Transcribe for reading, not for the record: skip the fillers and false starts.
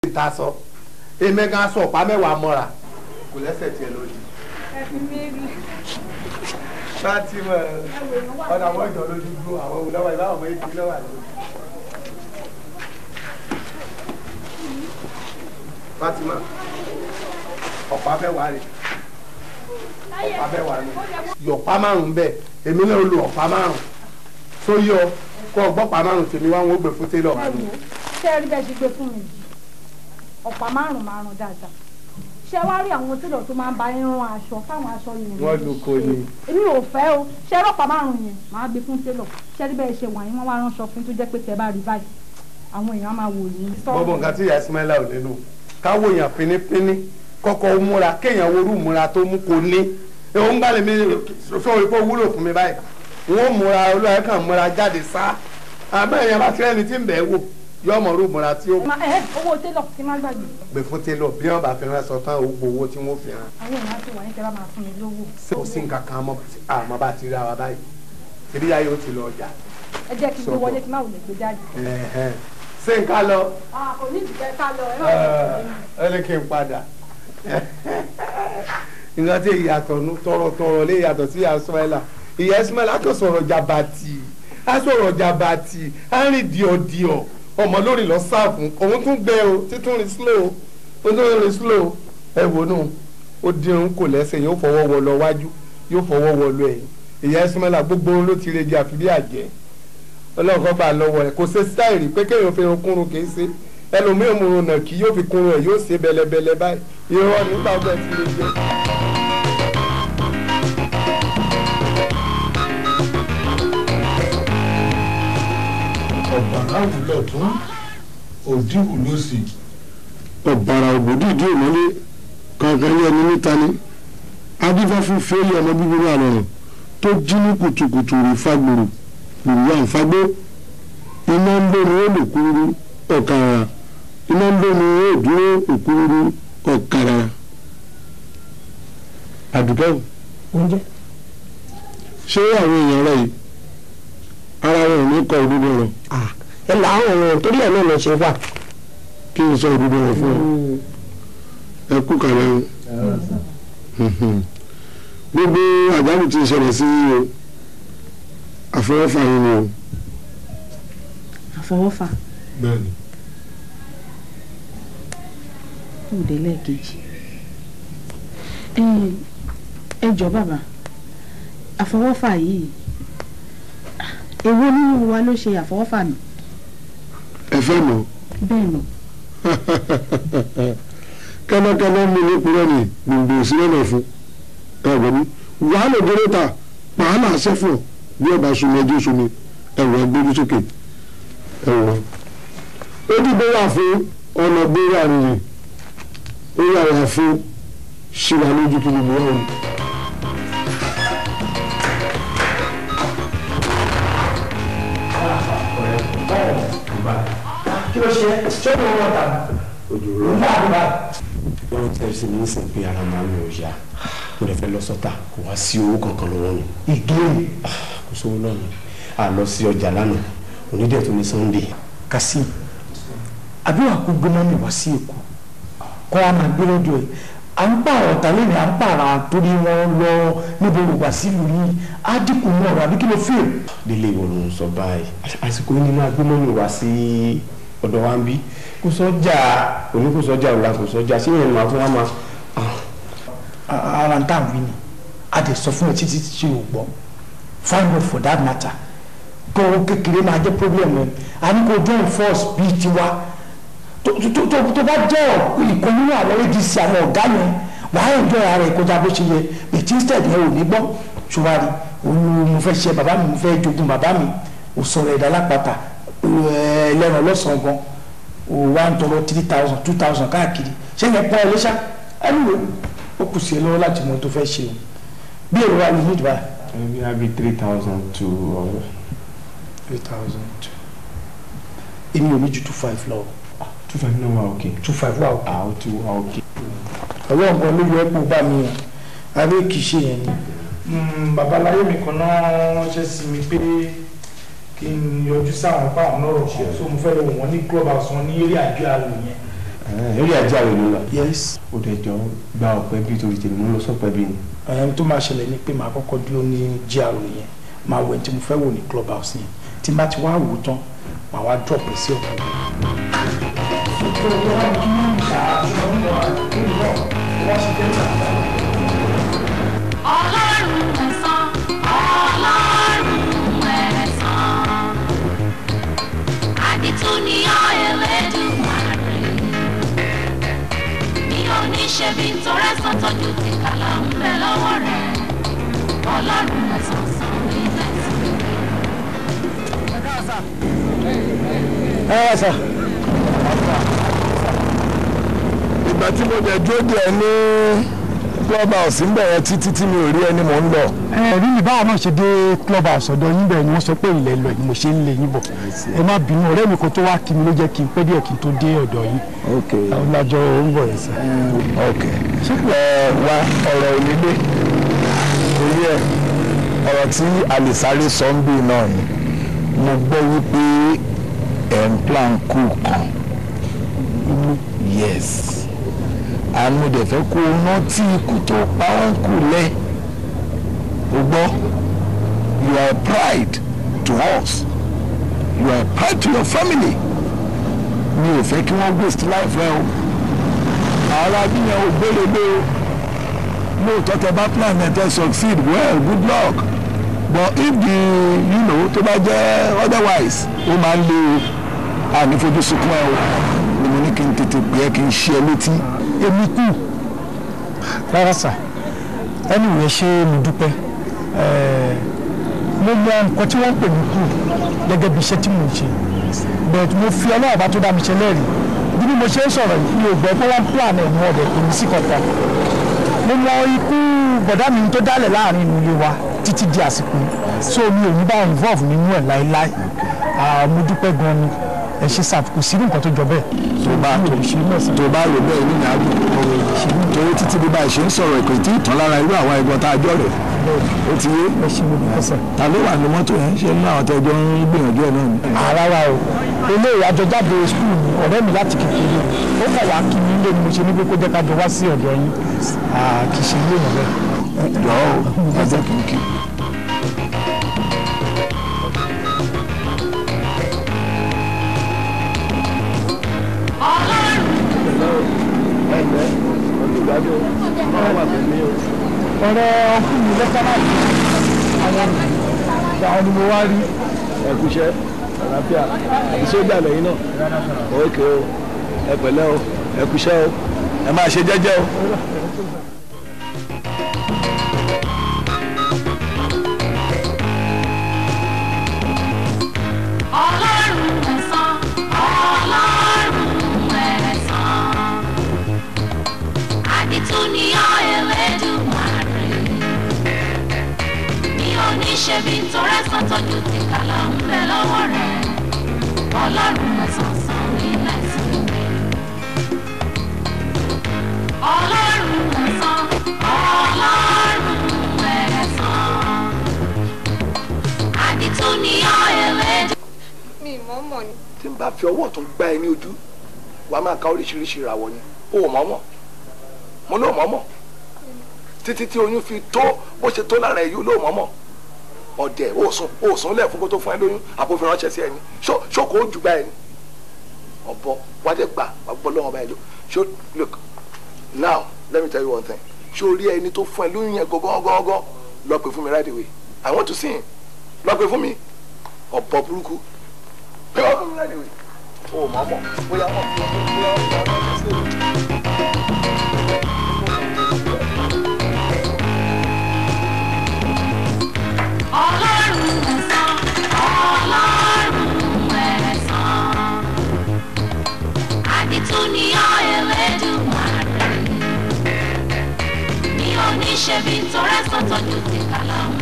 ta sọ èmi gan sọ ọ̀pá mẹ́wàá mọ́ra kò lẹ́sẹ̀ tiẹ̀ lódì. Fatima ọ̀nà àwọn ìjọ lójú dúró àwọn olówó ìbáwọ̀ ọmọ ìdí lọ́wọ́ àlọ́. Fatima ọ̀pá mẹ́wàá rẹ̀ ọ̀pá mẹ́wàá rẹ̀ yọ̀pá márùn-ún bẹ́ẹ̀ èmi náà lo ọ̀pá márùn-ún tó yọ kó ọgbọ́pá márùn-ún tèmi wá wọn ó gbé fún télọ̀. ṣé ẹ rí bẹ́ẹ̀ ṣe gbé fún mi ọ̀pá márùn-ún dáadáa ṣé wá rí àwọn tílọ̀ tó máa ń ba irun aṣọ fáwọn aṣọ yìí wọ́n lu ko ni. èmi ò fẹ́ o ṣé ọ̀pá márùn-ún yẹn máa gbé fún télọ̀ ṣé rí bẹ́ẹ̀ ṣe wọ̀nyí wọ́n wá ránṣọ fún tó jẹ́ pé tẹ́ bá rí báyìí àwọn èèyàn máa wò yín. gbogbo nǹkan tí ìyá Ismaila ò nínú káwọ èèyàn pínípíní kọ́kọ́ múra kéèyàn worú múra tó mú kó ní òun gbàlè mi sọ wípé ó wúlò fún mi báyìí wọn múra olóyè kan múra jáde sá àbẹ́ èèyàn bá tirẹ́ni tí ń bẹ̀ wò yọ ọmọ rú múra tí ó. owó télọ̀ tí má gbàgbé. gbé fún télọ̀ bí wọn bá fi rán sọ tán ó gbowó tí wọn fi rán. àwọn èèyàn ti wà ní kẹlá máa fún mi lówó. kò sí nǹkan kan àmọ́ bá ti rí àwa báyìí ìdí ayé ó ti lọ ọjà. ẹ jẹ́ kí n gbé wọlé kí n má wulẹ̀ gbé jáde. ṣé n ká lọ. kò ní ìdíjẹ́ ká lọ ẹ ní kí n padà nǹkan tí ìyàtọ̀ tọrọtọrọ lè yàtọ̀ sí ìyá Ismaila ìyá Ismaila kò sọ̀rọ̀ jàbàtì á sọ̀rọ̀ jàbàtì á rìn díọ̀díọ̀ ọmọ lórí lọ sáàfún òun tún gbẹ o títún rìn slow ó tún rìn slow ẹ wò nù ó dirun kò lẹ́sẹ̀ yóò fọwọ́ wọ lọ wájú yóò fọwọ́ wọ lọ ẹ̀yìn ìyá Ismaila gbogbo ló ti rege àfi bí àjẹ́ ọlọ́run kan gbà lọ́wọ́ rẹ̀ kò ṣe stáìrì pé kéèyàn fi kúrun kì í ṣe ẹlòmíràn mú un nà kí yóò fi kúrun ẹ̀ yóò ṣe bẹ̀lẹ̀bẹ̀lẹ̀ báyìí irọ́ nígbà ọgbẹ́ ti lè jẹ́. ọ̀bàrà òwúlọ̀ tún òdìwù ló sì. ọ̀bàrà ògbódìdí òmọ́lé kankan yẹ ní níta ní adífáfún fẹ́ẹ́lì ọmọ bíbélì àlọ́run tó jí ní kùtùkùtù rè fagbòrò lòwú àǹfagbó iná ń bọ̀ ní olùkúrú ọ̀kàrà iná ń bọ̀ ní òdúró òkúrú ọ̀kàrà. àdùkẹ́ oúnjẹ. ṣé àwọn èèyàn rẹ yìí ara wọn ò ní kọ òdodo rẹ. ẹ làwọn ọ̀rọ̀ torí ẹ̀ náà lọ ṣe wà. kí n sọ òdodo rẹ fún ọ ẹ kú kàlẹ́ o. gbogbo àjálù tí ń ṣẹlẹ̀ sí o àfọwọ́fà yín ni o. àfọwọ́fà. bẹ́ẹ̀ni. òde lẹ́ẹ̀kejì ẹ jọ bàbá àfọwọ́fà yìí èwo nínú wa ló ṣe àfọwọ́fà nù. ẹ fẹ́ mọ̀. bẹ́ẹ̀ ni. kẹ́lẹ́kẹ́lẹ́ mú ní kúrẹ́ ní gbòǹgbò sílẹ̀ náà fún ẹ̀rọ mi wàhálà òdòdó ta wàhálà àṣẹ́fọ̀ bí ọba sunmi ẹjọ́ sunmi ẹ̀rọ ẹgbẹ́rú sókè ẹ̀rọ. ó dìbò wà fún ọ̀nà gbéra rèé ó yà wà fún ṣìwà lójú kí gbogbo wọn. kí ló ṣe ṣé kò wọ́n ta ojú rẹ wọ́n tẹ̀ sí ní sìn pé ara máa ń lò ya mo lè fẹ́ lọ sọ́tà kò wá sí owó kankan lọ́wọ́ mi. ìgéèrè kò sówó lọ́nà a lọ sí ọjà lánàá onídẹ̀ tó ní Sunday. Kasim àbíwá kó gbóná mi wá sí Èkó kọ́ wa máa gbé lọ́dọ̀ ẹ̀ à ń pààrọ̀ ọ̀tá lẹ́nu à ń pààrọ̀ torí wọn lọ níbo olùgbà sílùú yìí á dínkù mọ́ ọ̀rọ̀ àbí kí ló fẹ́. délé ìwọ ló ń sọ báyìí àsìkò yìí ni máa gbé mọ́nì wá sí ọ̀dọ̀ wa ń bí kò sọ́jà òní kò sọ́jà ọ̀la kò sọ́jà sí ìyẹn máa fún wa máa. ara ń tàn wí ni a dẹ̀ sọ fún ẹ títí tí o gbọ́ find out for that matter kọ́ kékeré máa jẹ́ problem ẹ̀ a ní kò join force bíi tiwa tó bá jẹ́ ìkan nínú àwọn adc àwọn ọ̀gá yẹn wàá ẹ̀jọ́ ara rẹ̀ kọjá bó ṣe yẹ ètí instead yẹn ò ní gbọ́ ṣùgbọ́n òun mo fẹ́ ṣe bàbá mi mo fẹ́ jogún bàbá mi ò sọ̀rọ̀ ẹ̀dá lápáta ẹlẹ́ran lọ́sàn-án gan ò wá ń tọrọ 3,000 2,000 káàkiri ṣé yẹn pọ́n ẹ léṣà ẹnìwé ó kù sí ẹ lọ́wọ́ láti mọ tó fẹ́ ṣe o bí èrò wa ló ní ìdìbà. ẹbí á bí 3,000 to 3,000 to èmi ò ní ju 2,500 lọ. 2,500 náà wà òkè. 2,500 wà òkè. ó ti wà òkè. ọwọ́ nǹkan ló yọ ẹ́pọ̀ bá mi yàn abẹ́ kìí ṣe yẹn ni. babaláyé mi kan náà ránṣẹ́ sí mi pé kí n yọjú sáwọn fáwọn lọ́rọ̀ kan so mo fẹ́ lọ wọ́n ní club house wọn ní eré àjọ àrò yẹn eré ajá rẹ̀ ló lọ. yes. ó dẹ̀ jọ gba ọ̀pẹ bíi torí tèmi mú lọ sọ́pẹ́ bí ni. tó máa ṣẹlẹ̀ ni pé màá kọ́kọ́ dúró ní GRA yẹn máa wẹ̀ tí mo fẹ́ wò ní club house yẹn tí má ti wá wò tán màá wá drop ẹ̀ sí ọ̀pẹ. Ọlọ́run ẹ̀san, Ọlọ́run ẹ̀san, àdìtú ni ọ́ Elédùmarè, mi ò ní ṣe bí torẹ́ sàn tọ́jú ti kàlà ń bẹ lọ́wọ́ rẹ̀, Ọlọ́run ẹ̀san san ní ẹ̀san. sà. ìgbà tí mo dẹ̀ dúró díẹ̀ ní club house ń bẹ̀rẹ̀ títí tí mi ò rí ẹni mò ń lọ. rí mi báwa náà ṣe dé club house ọ̀dọ̀ yín bẹ́ẹ̀ ni wọ́n sọ pé ilẹ̀ lọ ni mo ṣe ń lé yín bọ̀ ẹ má bínú ọ̀rẹ́ mi kan tó wá kí mi ló jẹ́ kí n pẹ́ díẹ̀ kí n tó dé ọ̀dọ̀ yín. ok àwọn lájọ ń bọ̀ yẹn sẹ́. ok wá ọ̀rọ̀ onílé orí ẹ̀ ọ̀rọ̀ tí Àlìsáré sọ ń bí náà ni mo gbọ́ wípé ẹ̀ ń plan kú kan yes àmì dẹ̀ fẹ́ kó o rántí ikú tó pa wọ́n kù lẹ́ o gbọ́ you are a pride to us you are a pride to your family mi ò fẹ́ kí wọ́n waste life rẹ o àwọn arábìnrin ò gbélébé o lóòótọ́ tẹ bá plan ẹ̀ tẹ succeed well good luck but if the tó bá jẹ́ otherwise ó máa ń lé o ànífojú sunkún ẹ o ni mo ní kí n tètè pè é kí n ṣe ẹ létí. èmi kù rárá sà anyway ṣé mo dúpẹ́ mo mọ nǹkan tí wọ́n ń pè mí kù gẹ́gẹ́ bí iṣẹ́ tí mo ń ṣe but mo fi ọlọ́ọ̀bá tó dá mi ṣe lẹ́rìí bí mo ṣe ń sọ̀rọ̀ yìí mi ò gbọ́ pé wọ́n ń plan ẹ̀ ní ọ̀dẹ̀ kò ní sí kankan mo mọ ikú bọ̀dá mi tó dálẹ̀ láàrin inú ilé wa títí di àsìkò so mi ò ní bá involve nínú ẹ̀ láéláé mo dúpẹ́ gan ni ẹ ṣe ṣàfikún sí nǹkan tó jọ bẹ́ẹ̀. tó bá rò bẹ́ẹ̀ nínú àdùn torí títí bí báyìí ṣe ń sọ̀rọ̀ ìpè tí ìtàn lára irú àwọn ẹ̀gbọ́n tá a jọ rẹ̀ ó ti yé ta ló wà ní mọ́tò yẹn ṣe ní àwọn tẹ́jọ́ ń gbìyànjú ẹ̀ náà ni. rárá o ilé àjọjáde skul ni ọ̀rẹ́ mi láti kékeré ó kọ̀ wá kí mi lé ni mo ṣe ní pé kó jẹ́ ká jọ wá sí ọ̀dọ̀ yín kì í ṣe ilé ìyàn bẹ́ẹ̀. jọ̀ọ́ ẹ jẹ́ kí n kí. ọ̀rẹ́ ọkùnrin mi lẹ́tọ́nàtì àwọn ni mo wá rí. ẹkúṣẹ́ àlàáfíà àti sójà lẹ́yìn náà òkè o ẹ pẹ̀lẹ́ o ẹkúṣẹ́ o ẹ máa ṣe jẹ́jẹ́ o. ṣebí torẹ́ sàn tọ́jú ti kàlà ń bẹ lọ́wọ́ rẹ̀ Ọlọ́run ẹ̀san san ní ẹ̀san. Ọlọ́run ẹ̀san, Ọlọ́run ẹ̀san, àdìtú ni ọ́ Elédùmarè. mi mọ̀ọ́mọ̀ ni. tí n bá fi ọwọ́ tó gbá ẹ ní ojú wàá máa ka oríṣiríṣi ìràwọ̀ ni o ò mọ̀ọ́mọ̀ mo ló mọ̀ọ́mọ̀ títí tí oyún fi tó bó ṣe tó lára ẹ̀ yìí ló mọ̀ọ́mọ̀ ọ̀dẹ̀ òsùn lẹ̀ fún kó tó fún ẹ lóyún àbófin ránṣẹ́ sí ẹni ṣó kò ó jù bá ẹni ọ̀bọ wájẹ́ gbà wà gbọ́ lọ́wọ́ báyìí ló ṣó look now let me tell you one thing ṣó rí ẹni tó fún ẹ lóyún yẹn gọ́gọ́gọ́gọ́ lọ pè fún mi right away I want to see him lọ pè fún mi ọ̀bọ burúkú pé wọ́n fún mi right away o mọ̀ mọ̀ bóyá wọ́n fi ọmọ bóyá wọ́n fi ọmọ ránṣẹ́ sí ẹni. Ọlọ́run ẹ̀san, Ọlọ́run ẹ̀san, àdìtú ni ọ́ Elédùmarè, mi ò ní ṣe bí torẹ́ sàn tọ́jú ti kàlà ń